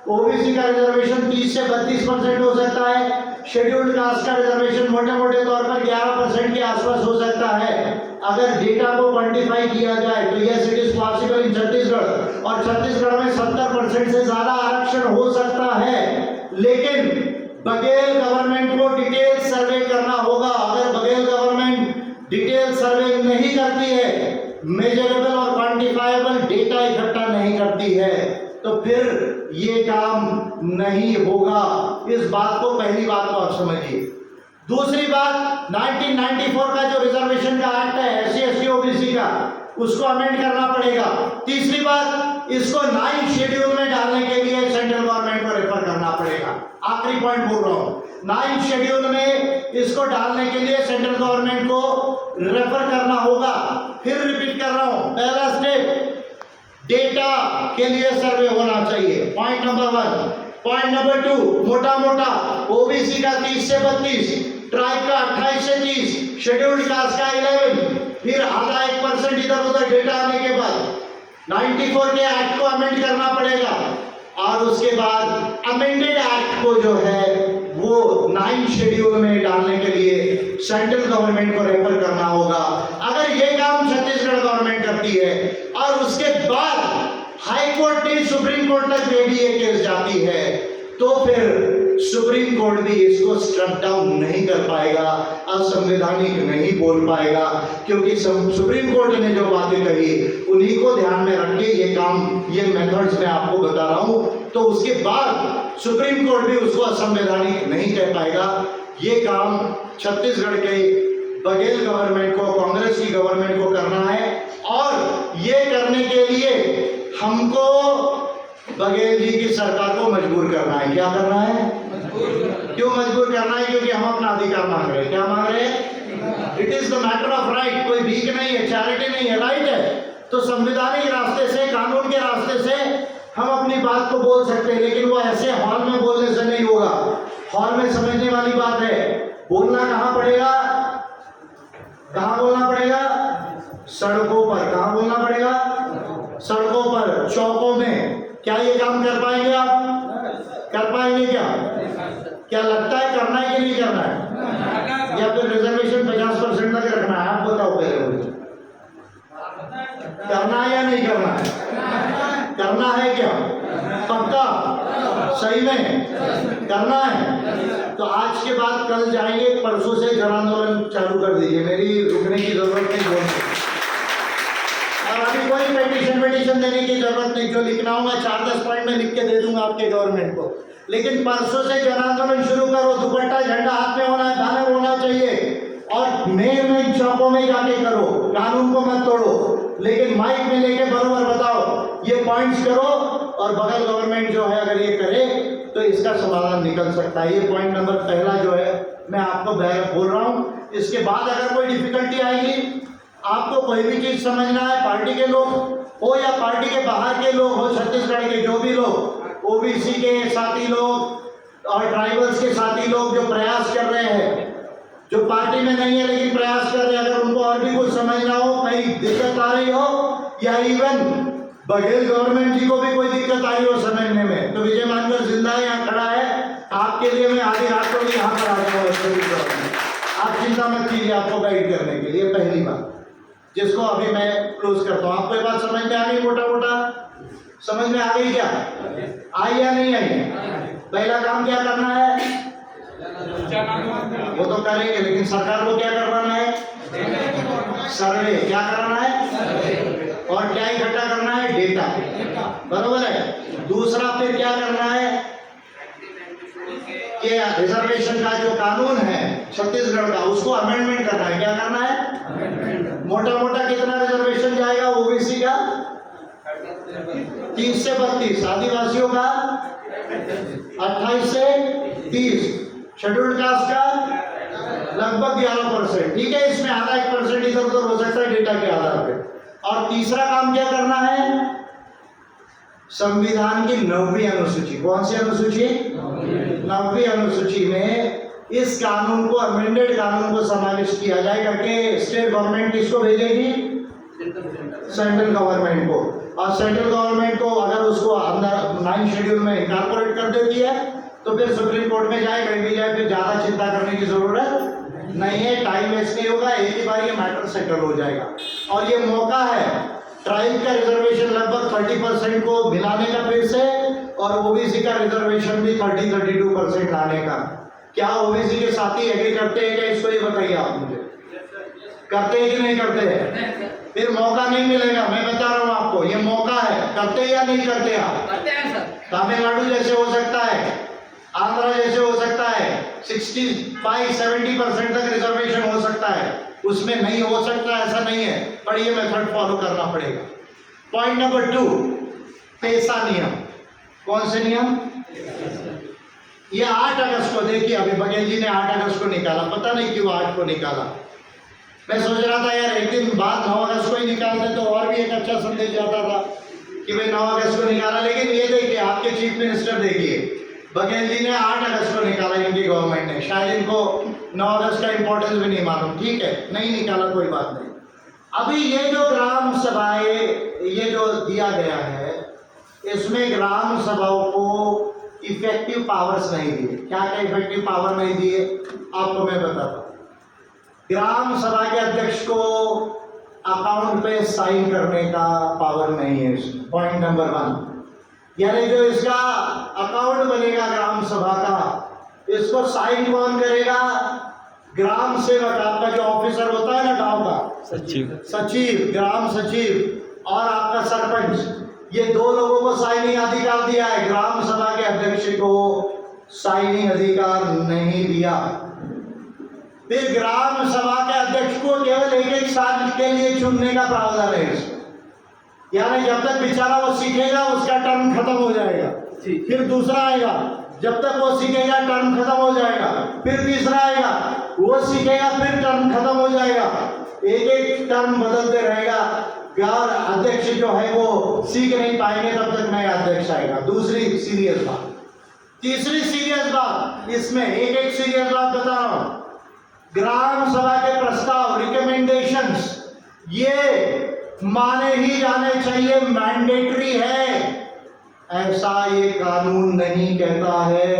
ओबीसी का रिजर्वेशन 30 से 32% हो सकता है, शेड्यूल्ड कास्ट का रिजर्वेशन मोटे मोटे तौर पर 11% के आसपास हो सकता है। अगर डेटा को क्वांटिफाई किया जाए तो yes it is possible in Chhattisgarh, और छत्तीसगढ़ में 70% से ज्यादा आरक्षण हो सकता है। लेकिन बघेल गवर्नमेंट को डिटेल सर्वे करना होगा। अगर बघेल गवर्नमेंट डिटेल सर्वे नहीं करती है, मेजरेबल और क्वांटिफाइबल डेटा इकट्ठा नहीं करती है, तो फिर ये काम नहीं होगा। इस बात को, पहली बात को आप समझिए। दूसरी बात, 1994 का जो रिजर्वेशन का एक्ट है SC ST OBC का, उसको अमेंड करना पड़ेगा। तीसरी बात, इसको 9 शेड्यूल में डालने के लिए सेंट्रल गवर्नमेंट को रेफर करना पड़ेगा। आखिरी पॉइंट बोल रहा हूँ, 9 शेड्यूल में इसको डालने के लिए सेंट्रल गवर्नमेंट को रेफर करना होगा। फिर रिपीट कर रहा हूँ, पहला स्टेप डेटा के लिए सर्वे होना चाहिए, पॉइंट नंबर 1। पॉइंट नंबर 2, मोटा मोटा ओबीसी का 30 से 32, ट्राइब का 28 से 30, शेड्यूल्ड कास्ट का 11, फिर आधा 1% इधर उधर डेटा आने के बाद 94 के एक्ट को अमेंड करना पड़ेगा, और उसके बाद अमेंडेड एक्ट को जो है वो 9 शेड्यूल में डालने के लिए सेंट्रल गवर्नमेंट को रेफर करना होगा। अगर ये काम छत्तीसगढ़ गवर्नमेंट करती है और उसके बाद हाई कोर्ट ने सुप्रीम कोर्ट तक भी ये केस जाती है, तो फिर सुप्रीम कोर्ट भी इसको स्ट्रक डाउन नहीं कर पाएगा, असंवैधानिक नहीं बोल पाएगा, क्योंकि सुप्रीम कोर्ट ने जो बातें कही उन्हीं को ध्यान में रख के ये काम, ये मेथड्स मैं आपको बता रहा हूं। तो उसके बाद सुप्रीम कोर्ट भी उसको असंवैधानिक नहीं कह पाएगा। ये काम छत्तीसगढ़ के बघेल गवर्नमेंट को, कांग्रेस की गवर्नमेंट को करना है, और ये करने के लिए हमको बघेल जी की सरकार को मजबूर करना है। क्या करना है? क्यों मजबूर करना है? क्योंकि हम अपना अधिकार मांग रहे हैं। क्या मांग रहे हैं? It is the matter of right. कोई भीख नहीं है, चैरिटी नहीं है, राइट है। तो संवैधानिक रास्ते से, कानून के रास्ते से हम अपनी बात को बोल सकते हैं, लेकिन वो ऐसे हॉल में बोलने से नहीं होगा। हॉल में समझने वाली बात है, बोलना कहाँ पड़ेगा? कहाँ बोलना पड़ेगा? सड़कों पर। कहाँ बोलना पड़ेगा? सड़कों पर, चौकों में। क्या ये काम कर पाएंगे आप? कर पाएंगे क्या? क्या लगता है करना है कि नहीं करना है? या फिर रिजर्वेशन 50% तक रखना है? आप बताओ पहले मुझे, करना है या नहीं करना है? करना है क्या? पक्का? सही में करना है? तो आज के बाद कल जाएंगे, परसों से जन आंदोलन चालू कर दीजिए, मेरी रुकने की जरूरत नहीं बोलते। और अभी कोई पेटिशन देने की जरूरत नहीं, जो लिखना होगा 4-10 पॉइंट में लिख के दे दूंगा आपके गवर्नमेंट को। लेकिन परसों से जन आंदोलन शुरू करो, दुपट्टा झंडा हाथ में होना है, बैनर होना चाहिए, और मेन चौकों में जाके करो, कानून को मत तोड़ो, लेकिन माइक में लेके बरोबर बताओ ये पॉइंट्स करो, और बगल गवर्नमेंट जो है अगर ये करे तो इसका समाधान निकल सकता है। ये पॉइंट नंबर पहला जो है मैं आपको बोल रहा हूँ। इसके बाद अगर कोई डिफिकल्टी आएगी, आपको कोई भी चीज समझना है, पार्टी के लोग हो या पार्टी के बाहर के लोग हो, छत्तीसगढ़ के जो भी लोग, ओबीसी के साथी लोग और ट्राइबल्स के साथी लोग जो प्रयास कर रहे हैं, जो पार्टी में नहीं है लेकिन प्रयास कर रहे हैं, अगर उनको और भी कुछ समझना हो, कहीं दिक्कत आ रही हो, या इवन बघेल गवर्नमेंट जी को भी कोई दिक्कत आई हो समझने में, तो विजय मानकर जिंदा है, यहाँ खड़ा है, आपके लिए मैं आधी रात को भी यहाँ पर आ जाऊँगा। आप चिंता मत कीजिए, आपको गाइड करने के लिए पहली बात जिसको अभी मैं क्लोज करता हूँ। आपको ये बात समझ में आ गई? मोटा मोटा समझ में आ गई क्या? आई या नहीं आई? पहला काम क्या करना है? वो तो करेंगे, लेकिन सरकार को क्या करवाना है? सर्वे। क्या कराना है? और क्या इकट्ठा करना है? डेटा। बरोबर है। दूसरा फिर क्या करना है कि रिजर्वेशन का जो कानून है छत्तीसगढ़ का, उसको अमेंडमेंट करना है। क्या करना है? मोटा मोटा कितना रिजर्वेशन जाएगा ओबीसी का? 30 से 32, आदिवासियों का 28 से 30, शेड्यूल्ड कास्ट का लगभग 11%। ठीक है, इसमें आधा 1% इधर उधर हो सकता है डेटा के आधार पे। और तीसरा काम क्या करना है? संविधान की 9वीं अनुसूची। कौन सी अनुसूची? 9वीं अनुसूची में इस कानून को, अमेंडेड कानून को समाविष्ट किया जाए करके स्टेट गवर्नमेंट किसको भेजेगी? सेंट्रल गवर्नमेंट को। और सेंट्रल गवर्नमेंट को अगर उसको अंदर 9 शेड्यूल में इनकॉर्पोरेट कर देती है तो फिर सुप्रीम कोर्ट में जाए, कहीं भी जाए, फिर ज्यादा चिंता करने की जरूरत नहीं है। टाइम वेस्ट नहीं होगा, एक ही बार ये मैटर सेटल हो जाएगा। और ये मौका है ट्राइब का रिजर्वेशन लगभग 30% को मिलाने का फिर से, और ओबीसी का रिजर्वेशन भी 30-32% लाने का। क्या ओबीसी के साथी एग्री करते हैं क्या? इसको ये बताइए आप मुझे, करते हैं कि नहीं करते हैं? फिर मौका नहीं मिलेगा, मैं बता रहा हूं आपको, ये मौका है। करते या नहीं करते आप? करते हैं सर। तमिलनाडु जैसे हो सकता है, आंध्रा जैसे हो सकता है, 65-70% तक रिजर्वेशन हो सकता है। उसमें नहीं हो सकता ऐसा नहीं है, पर ये मेथड फॉलो करना पड़ेगा। पॉइंट नंबर 2, पेशा नियम। कौन से नियम? ये 8 अगस्त को, देखिए अभी बघेल जी ने 8 अगस्त को निकाला, पता नहीं क्यों 8 को निकाला। मैं सोच रहा था यार एक दिन बाद 9 अगस्त को ही निकालते तो और भी एक अच्छा संदेश जाता था कि भाई 9 अगस्त को निकाला। लेकिन ये देखिए, आपके चीफ मिनिस्टर देखिए, बघेल जी ने 8 अगस्त को निकाला, इनकी गवर्नमेंट ने। शायद इनको 9 अगस्त का इंपॉर्टेंस भी नहीं मालूम। ठीक है, नहीं निकाला, कोई बात नहीं। अभी ये जो ग्राम सभाएं, ये जो दिया गया है, इसमें ग्राम सभाओं को इफेक्टिव पावर्स नहीं दिए। क्या क्या इफेक्टिव पावर नहीं दिए आपको मैं बताता हूँ। ग्राम सभा के अध्यक्ष को अकाउंट पे साइन करने का पावर नहीं है इसमें। पॉइंट नंबर 1, यानी जो इसका अकाउंट बनेगा ग्राम सभा का, इसको साइन कौन करेगा? ग्राम सेवक, आपका जो ऑफिसर होता है ना गांव का, सचिव, ग्राम सचिव, और आपका सरपंच, ये 2 लोगों को साइनिंग अधिकार दिया है। ग्राम सभा के अध्यक्ष को साइनिंग अधिकार नहीं दिया। फिर ग्राम सभा के अध्यक्ष को केवल 1 साल के लिए चुनने का प्रावधान है इसमें, यानी जब तक बेचारा वो सीखेगा उसका टर्म खत्म हो जाएगा, फिर दूसरा आएगा, जब तक वो सीखेगा टर्म खत्म हो जाएगा, फिर तीसरा आएगा, वो सीखेगा, फिर टर्म खत्म हो जाएगा। एक टर्म बदलते रहेगा। और अध्यक्ष जो है वो सीख नहीं पाएंगे तब तक नया अध्यक्ष आएगा। दूसरी सीरियस बात। तीसरी सीरियस बात, इसमें एक सीरियस बात बता रहा हूं, ग्राम सभा के प्रस्ताव, रिकमेंडेशंस, ये माने ही जाने चाहिए, मैंडेटरी है, ऐसा ये कानून नहीं कहता है।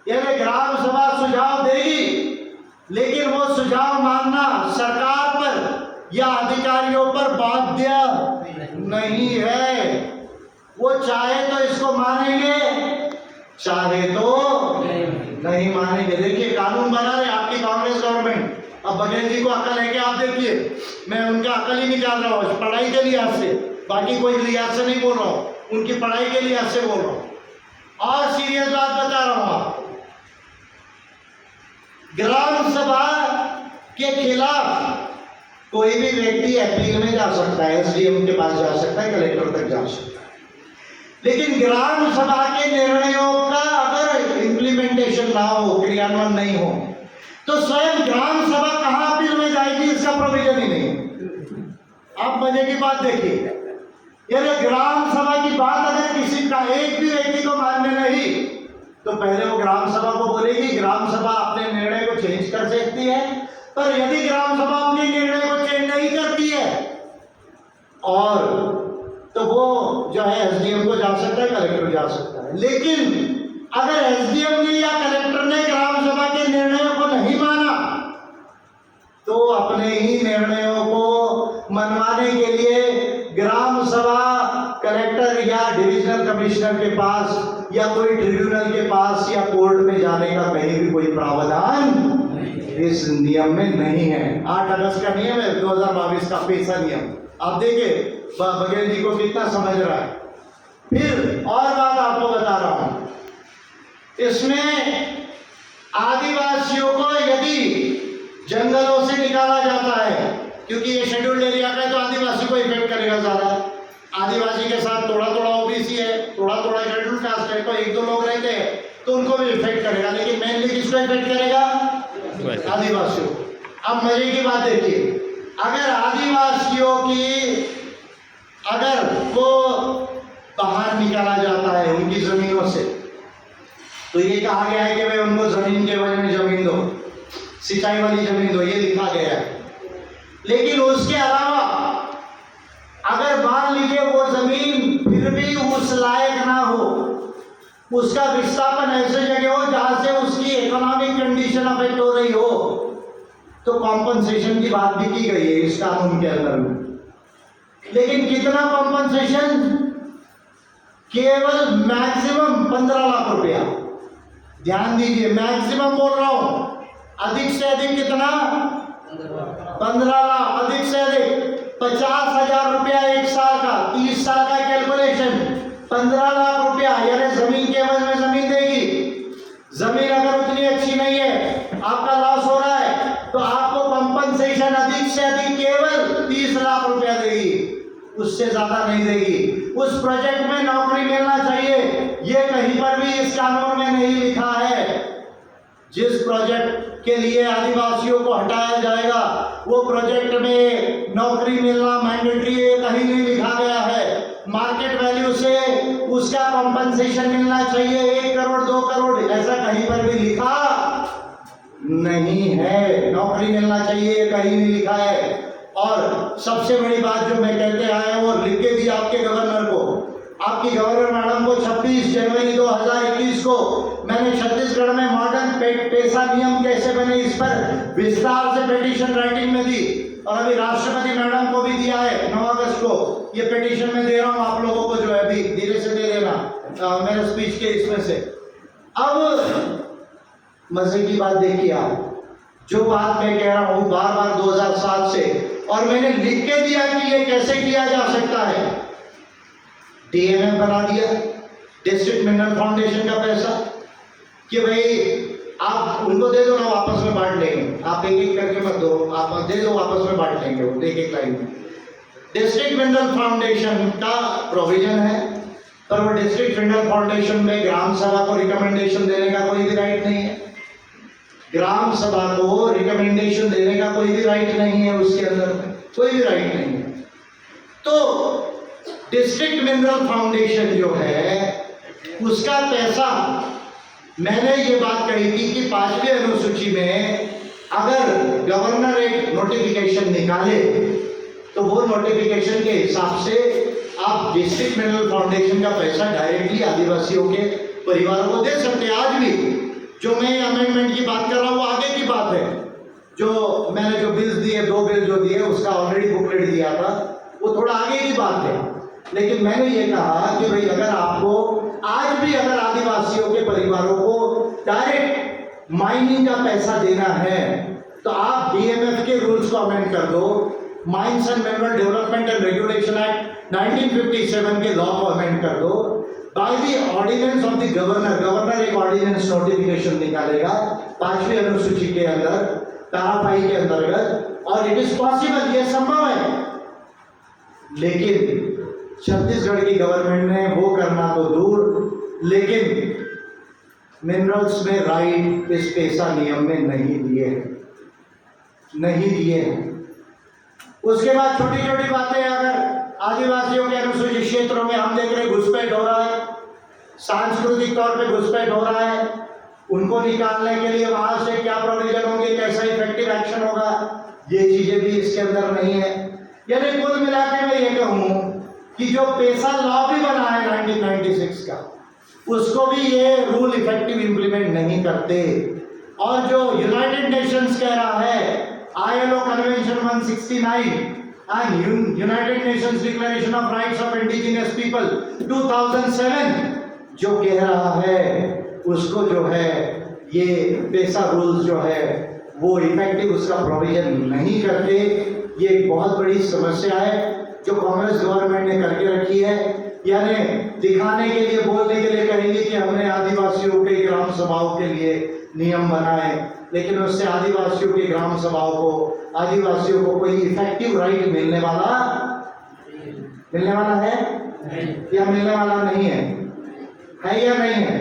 यानी ग्राम सभा सुझाव देगी, लेकिन वो सुझाव मानना सरकार पर या अधिकारियों पर बाध्य नहीं है। वो चाहे तो इसको मानेंगे, चाहे तो नहीं मानेंगे। देखिए कानून बना रहे आपकी कांग्रेस गवर्नमेंट। अब बघेल जी को अकल है कि आप देखिए, मैं उनका अकल ही निकाल रहा हूँ पढ़ाई के लिहाज से, बाकी कोई लिहाज से नहीं बोल रहा हूँ, उनकी पढ़ाई के लिहाज से बोल रहा हूँ। और सीरियस बात बता रहा हूँ आपको, ग्राम सभा के खिलाफ कोई भी व्यक्ति अपील में जा सकता है, एसडीएम के पास जा सकता है, कलेक्टर तक जा सकता है। लेकिन ग्राम सभा के निर्णयों का अगर इम्प्लीमेंटेशन ना हो, क्रियान्वयन नहीं हो, तो स्वयं ग्राम सभा कहां अपील में जाएगी, इसका प्रोविजन ही नहीं। आप मजे की बात देखिए, यदि ग्राम सभा की बात अगर किसी का एक भी व्यक्ति को मान्य नहीं, तो पहले वो ग्राम सभा को बोलेगी, ग्राम सभा अपने निर्णय को चेंज कर सकती है। पर यदि ग्राम सभा अपने निर्णय को चेंज नहीं करती है, और तो वो जो है एसडीएम को जा सकता है, कलेक्टर जा सकता है। लेकिन अगर एसडीएम ने या कलेक्टर ने ग्राम सभा के निर्णयों को नहीं माना, तो अपने ही निर्णयों को मनवाने के लिए ग्राम सभा कलेक्टर या डिविजनल कमिश्नर के पास या कोई ट्रिब्यूनल के पास या कोर्ट में जाने का कहीं भी कोई प्रावधान इस नियम में नहीं है। 8 अगस्त का नियम है 2022 का पैसा नियम। आप देखिए बघेल जी को कितना समझ रहा है। फिर और बात आपको बता रहा हूं, इसमें आदिवासियों को यदि जंगलों से निकाला जाता है, क्योंकि ये शेड्यूल्ड एरिया का है तो आदिवासी को इफेक्ट करेगा ज्यादा। आदिवासी के साथ थोड़ा थोड़ा ओबीसी है, थोड़ा थोड़ा शेड्यूल्ड कास्ट है, तो 1-2 लोग रहते हैं तो उनको भी इफेक्ट करेगा, लेकिन मेनली किसको इफेक्ट करेगा? आदिवासियों। अब मजे की बात देखिए, अगर आदिवासियों की अगर वो बाहर निकाला जाता है उनकी जमीनों से, तो ये कहा गया है कि भाई उनको जमीन के एवज में जमीन दो, सिंचाई वाली जमीन दो, ये लिखा गया है। लेकिन उसके अलावा अगर मान लीजिए वो जमीन फिर भी उस लायक ना हो, उसका विस्थापन ऐसे जगह हो जहां से उसकी इकोनॉमिक कंडीशन अफेक्ट हो रही हो, तो कॉम्पनसेशन की बात भी की गई है इस कानून के अंदर में। लेकिन कितना कॉम्पनसेशन? केवल मैक्सिमम 15 लाख रुपया। ध्यान दीजिए, मैक्सिमम बोल रहा हूं, अधिक से अधिक कितना? 15 लाख। अधिक से अधिक 50,000 रुपया 1 साल का, 30 साल का कैलकुलेशन, 15 लाख रुपया, यानी जमीन के एवज में जमीन देगी। जमीन अगर उतनी अच्छी नहीं है, आपका लॉस हो रहा है, तो आपको कंपनसेशन अधिक से अधिक केवल 30 लाख रुपया देगी, उससे ज्यादा नहीं देगी। उस प्रोजेक्ट में नौकरी मिलना चाहिए, ये कहीं पर भी इस कानून में नहीं लिखा है। जिस प्रोजेक्ट के लिए आदिवासियों को हटाया जाएगा वो प्रोजेक्ट में नौकरी मिलना मैंडेटरी है, कहीं नहीं लिखा गया है। मार्केट वैल्यू से उसका कॉम्पनसेशन मिलना चाहिए 1 करोड़ 2 करोड़, ऐसा कहीं पर भी लिखा नहीं है। नौकरी मिलना चाहिए कहीं नहीं लिखा है। और सबसे बड़ी बात जो मैं कहते आया वो लिख के दी आपके गवर्नर को, आपकी गवर्नर मैडम को 26 जनवरी 2021 को मैंने छत्तीसगढ़ में मॉडर्न पैसा नियम कैसे बने इस पर विस्तार से पिटीशन राइटिंग में दी, और अभी राष्ट्रपति मैडम को भी दिया है 9 अगस्त को। ये पिटीशन में दे रहा हूं आप लोगों को, जो है अभी धीरे से दे देना मेरे स्पीच के इसमें से। अब मजे की बात देखिए आप, जो बात मैं कह रहा हूं बार बार 2007 से, और मैंने लिख के दिया कि ये कैसे किया जा सकता है। डीएमएफ बना दिया, डिस्ट्रिक्ट मिनरल फाउंडेशन का पैसा, कि भाई आप उनको दे दो ना, आपस में बांट लेंगे, आप एक एक करके मत दो, आप दे दो आपस में बांट लेंगे वो एक एक लाइन में। डिस्ट्रिक्ट मिनरल फाउंडेशन का प्रोविजन है, पर वो डिस्ट्रिक्ट मिनरल फाउंडेशन में ग्राम सभा को रिकमेंडेशन देने का कोई भी राइट नहीं है। ग्राम सभा को रिकमेंडेशन देने का कोई भी राइट नहीं है, उसके अंदर कोई भी राइट नहीं है। तो डिस्ट्रिक्ट मिनरल फाउंडेशन जो है उसका पैसा, मैंने ये बात कही थी कि 5वीं अनुसूची में अगर गवर्नर एक नोटिफिकेशन निकाले तो वो नोटिफिकेशन के हिसाब से आप डिस्ट्रिक्ट मिनरल फाउंडेशन का पैसा डायरेक्टली आदिवासियों के परिवारों को दे सकते हैं। आज भी जो मैं अमेंडमेंट की बात कर रहा हूँ वो आगे की बात है। जो मैंने जो बिल्स दिए, 2 बिल जो दिए, उसका ऑलरेडी बुकलेट दिया था, वो थोड़ा आगे की बात है। लेकिन मैंने ये कहा कि भाई अगर आपको आज भी अगर आदिवासियों के परिवारों को डायरेक्ट माइनिंग का पैसा देना है तो आप डीएमएफ के रूल्स को अमेंड कर दो, mines and mineral development and regulation act 1957 के लॉ को अमेंड कर दो। By the ordinance of the governor, governor एक ऑर्डिनेंस नोटिफिकेशन निकालेगा 5वीं अनुसूची के अंदर, पैरा 5 के अंतर्गत, और इट इज पॉसिबल, ये संभव है। लेकिन छत्तीसगढ़ की गवर्नमेंट ने वो करना तो दूर, लेकिन मिनरल्स में राइट इस पैसा नियम में नहीं दिए हैं। उसके बाद छोटी छोटी बातें, अगर आदिवासियों के अनुसूचित क्षेत्रों में हम देख रहे घुसपैठ हो रहा है, सांस्कृतिक तौर पे घुसपैठ हो रहा है, उनको निकालने के लिए वहां से क्या प्रोविजन होंगे, कैसा इफेक्टिव एक्शन होगा, ये चीजें भी इसके अंदर नहीं है। यानी कुल मिला के मैं ये कहूँ कि जो पैसा लॉ भी बना है 1996 का, उसको भी ये रूल इफेक्टिव इंप्लीमेंट नहीं करते। और जो यूनाइटेड नेशंस कह रहा है ILO Convention 169 and United Nations Declaration of Rights of Indigenous People 2007 जो कह रहा है उसको जो है ये पेसा रूल्स जो है वो इफेक्टिव उसका प्रोविजन नहीं करते। ये एक बहुत बड़ी समस्या है जो कांग्रेस गवर्नमेंट ने करके रखी है, यानी दिखाने के लिए, बोलने के लिए कहेंगे कि हमने आदिवासियों के ग्राम सभाओं के लिए नियम बनाए, लेकिन उससे आदिवासियों के ग्राम सभाओं को, आदिवासियों को कोई इफेक्टिव राइट मिलने वाला है या मिलने वाला नहीं है या नहीं है?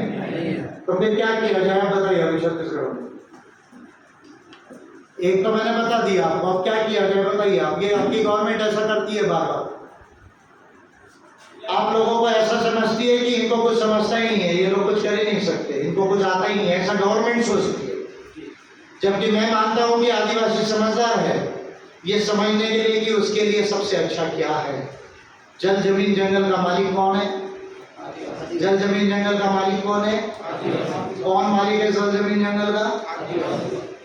तो फिर क्या किया जाए बताइए। अभी छत्तीसगढ़ में एक तो मैंने बता दिया आपको, अब क्या किया जाए बताइए आप। ये आपकी गवर्नमेंट ऐसा करती है बार बार, आप लोगों को ऐसा समझती है कि इनको कुछ समझता ही नहीं है, ये लोग कुछ कर ही नहीं सकते, इनको कुछ आता ही नहीं है, ऐसा गवर्नमेंट सोचती है। जबकि मैं मानता हूं कि आदिवासी समझदार है ये समझने के लिए कि उसके लिए सबसे अच्छा क्या है। जल जमीन जंगल का मालिक कौन है? जल जमीन जंगल का मालिक कौन है? कौन मालिक है जल जमीन जंगल का?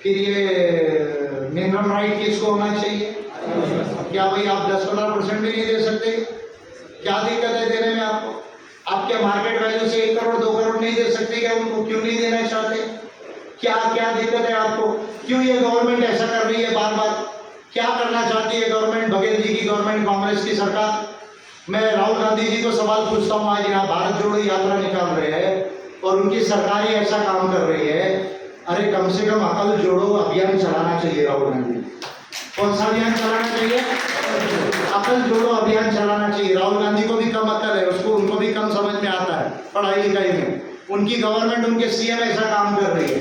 फिर ये मिनरल राइट किसको होना चाहिए? क्या भाई आप 10-15% भी नहीं दे सकते? क्या दिक्कत है देने में आपको? आपके मार्केट वैल्यू से 1 करोड़ 2 करोड़ नहीं दे सकते क्या? उनको क्यों नहीं देना चाहते? क्या दिक्कत है आपको? क्यों ये गवर्नमेंट ऐसा कर रही है बार बार? क्या करना चाहती है गवर्नमेंट? बघेल जी की गवर्नमेंट, कांग्रेस की सरकार। मैं राहुल गांधी जी को सवाल पूछता हूँ, आज यहाँ भारत जोड़ो यात्रा निकाल रहे हैं और उनकी सरकार ही ऐसा काम कर रही है, अरे कम से कम अकल जोड़ो अभियान चलाना चाहिए राहुल गांधी। कौन सा अभियान चलाना चाहिए? अकल जोड़ो अभियान चलाना चाहिए। राहुल गांधी को भी कम अकल है, उसको उनको भी कम समझ में आता है पढ़ाई लिखाई में। उनकी गवर्नमेंट, उनके सीएम ऐसा काम कर रही है।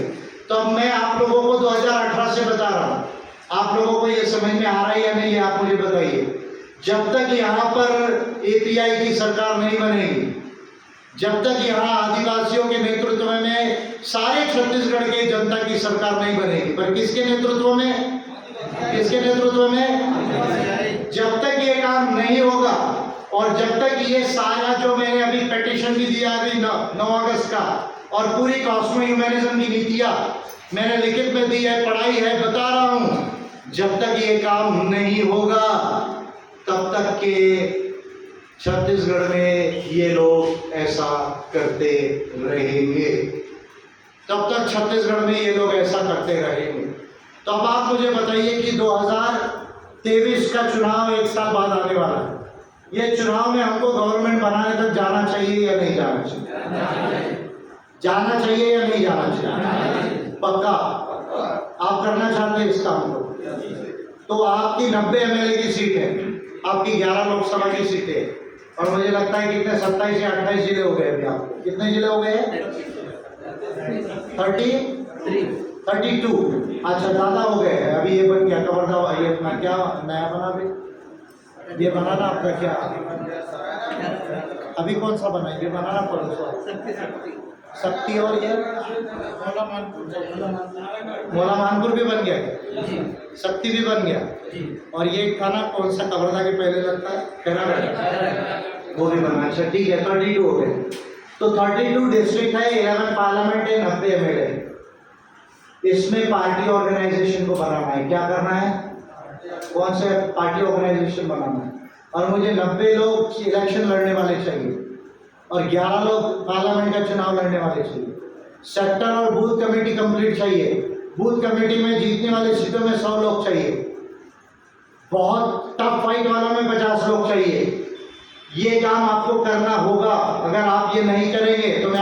तो अब मैं आप लोगों को 2018 से बता रहा हूँ, आप लोगों को ये समझ में आ रहा है या नहीं है आप मुझे बताइए। जब तक यहाँ पर एपीआई की सरकार नहीं बनेगी, जब तक यहाँ आदिवासियों के नेतृत्व में सारे छत्तीसगढ़ के जनता की सरकार नहीं बनेगी, पर किसके नेतृत्व में? किसके नेतृत्व में? जब तक ये काम नहीं होगा और जब तक ये सारा जो मैंने अभी पिटीशन भी दिया अभी 9 अगस्त का, और पूरी कॉस्मो ह्यूमनिज्म की नीतियां मैंने लिखित में दी है, पढ़ाई है, बता रहा हूं, जब तक ये काम नहीं होगा तब तक के छत्तीसगढ़ में ये लोग ऐसा करते रहेंगे, तब तक छत्तीसगढ़ में ये लोग ऐसा करते रहेंगे। तो अब आप मुझे बताइए कि 2023 का चुनाव 1 साल बाद आने वाला है, ये चुनाव में हमको गवर्नमेंट बनाने तक जाना चाहिए या नहीं जाना चाहिए? जाना चाहिए या नहीं जाना चाहिए? पक्का आप करना चाहते हैं इस काम को? तो आपकी 90 एमएलए की सीट है, आपकी 11 लोकसभा की सीटें, और मुझे लगता है कितने 27 या 28 जिले हो गए अभी आपको। कितने जिले हो गए? 32। अच्छा ज़्यादा हो गए हैं। अभी ये बन गया कवर्धा, ये अपना क्या नया बना? भी ये बना ना आपका क्या अभी कौन सा बना? ये बनाना पड़ेगा शक्ति, और ये मोला मानपुर भी बन गया, शक्ति भी बन गया, और ये खाना कौन सा कवर्धा के पहले लगता है? खैरागढ़, वो भी बना। अच्छा ठीक है, 32 हो गए। तो 32 डिस्ट्रिक्ट है, 11 पार्लियामेंट है, 90 एमएलए। इसमें पार्टी ऑर्गेनाइजेशन को बनाना है। क्या करना है? कौन से पार्टी ऑर्गेनाइजेशन बनाना है? और मुझे 90 लोग इलेक्शन लड़ने वाले चाहिए और 11 लोग पार्लियामेंट का चुनाव लड़ने वाले चाहिए। सेक्टर और बूथ कमेटी कंप्लीट चाहिए। बूथ कमेटी में जीतने वाले सीटों में 100 लोग चाहिए। बहुत टफ फाइट वालों में 50 लोग चाहिए। ये काम आपको करना होगा। अगर आप ये नहीं करेंगे तो मैं